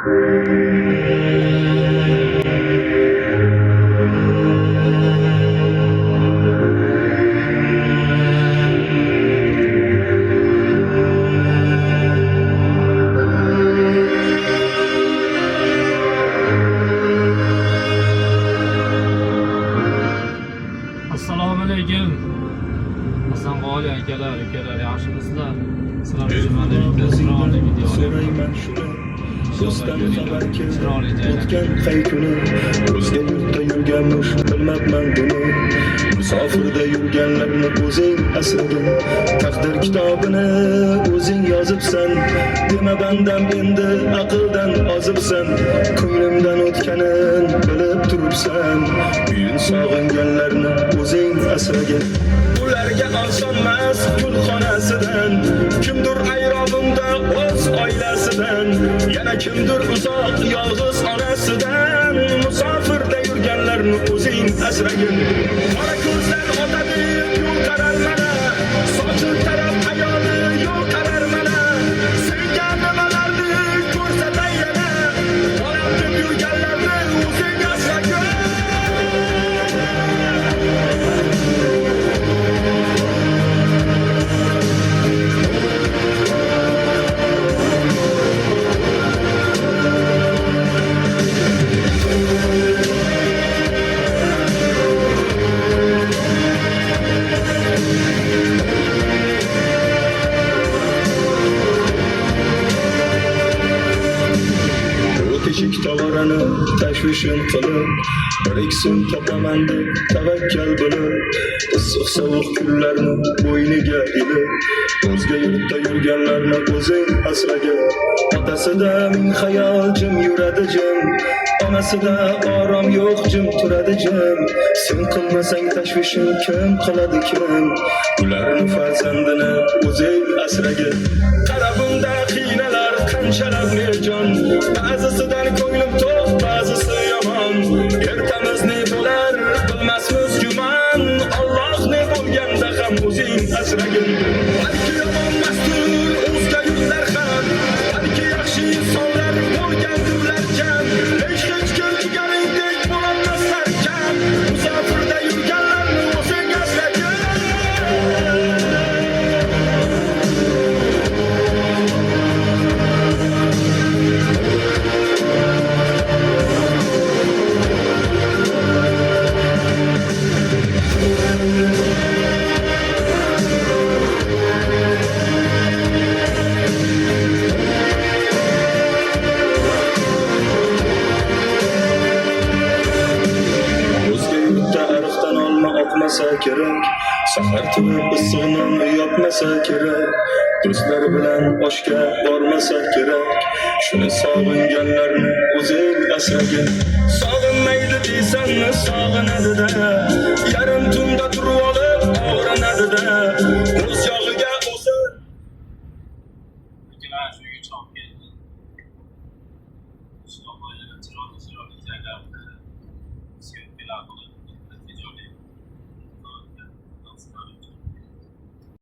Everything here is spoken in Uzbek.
Assalomu alaykum. Hasanqoli akalar, yaxshimisizlar? Sizlar uchun mana bitta chiroyli video so'rayman shuni ko'zdan xabar keldi o'tgan qay kuni o'zga yurtda yurganmish bilmabman buni musofirda yurganlarni o'zing asragin taqdir kitobini o'zing yozibsan dema bandam endi aqldan ozibsan ko'nglimdan o'tganin bilib turibsan uyin sog'inganlarni o'zing asragin ularga osonmas gulxonasidan kimdir ayrobimda o'z oilasidan yana kimdir uzoq yolg'iz onasidan musofirda yurganlarni o'zing asragin qora ko'zlar otadi yo'q qarar mana sochi taraf ayoli yo'q qarar mana senga nimalarni ko'rsatay yana onam deb yurganlarni o'zing asragin teshik tovarani tashvishim qilib bir iksim topaman deb tavakkal bo'lib issiq sovuq kunlarni bo'yniga ilib o'zga yurtda yurganlarni o'zing asragin otasida ming xayol jim yuradi jim onasida orom yo'q jim turadi jim sen qilmasang tashvishim kim qiladi kim ularni farzandini o'zing asragin qarabimda qiynalar qanchalar merjon ba'zisidan ko'nglim to'q ba'zisi yomon ertamiz ne bo'lar bilmasmiz gumon Alloh ne bo'lganda ham o'zing asragin balki yomonmasdir o'zga yurtlar ham balki yaxshi insonlar bo'lgandirlar kam hech kim egalingdek bo'lolmaslar kam musofirda yurganlarni o'zing asragin oqmasa kerak sahar turib issiqni yopmasa kerak do'stlar bilan oshga bormasa kerak shuni sog'inganlarni o'zing asragin sog'inmaydi deysanmi sog'inadi-da yarim tunda turib olib og'rinadi-da o'z yog'iga o'zi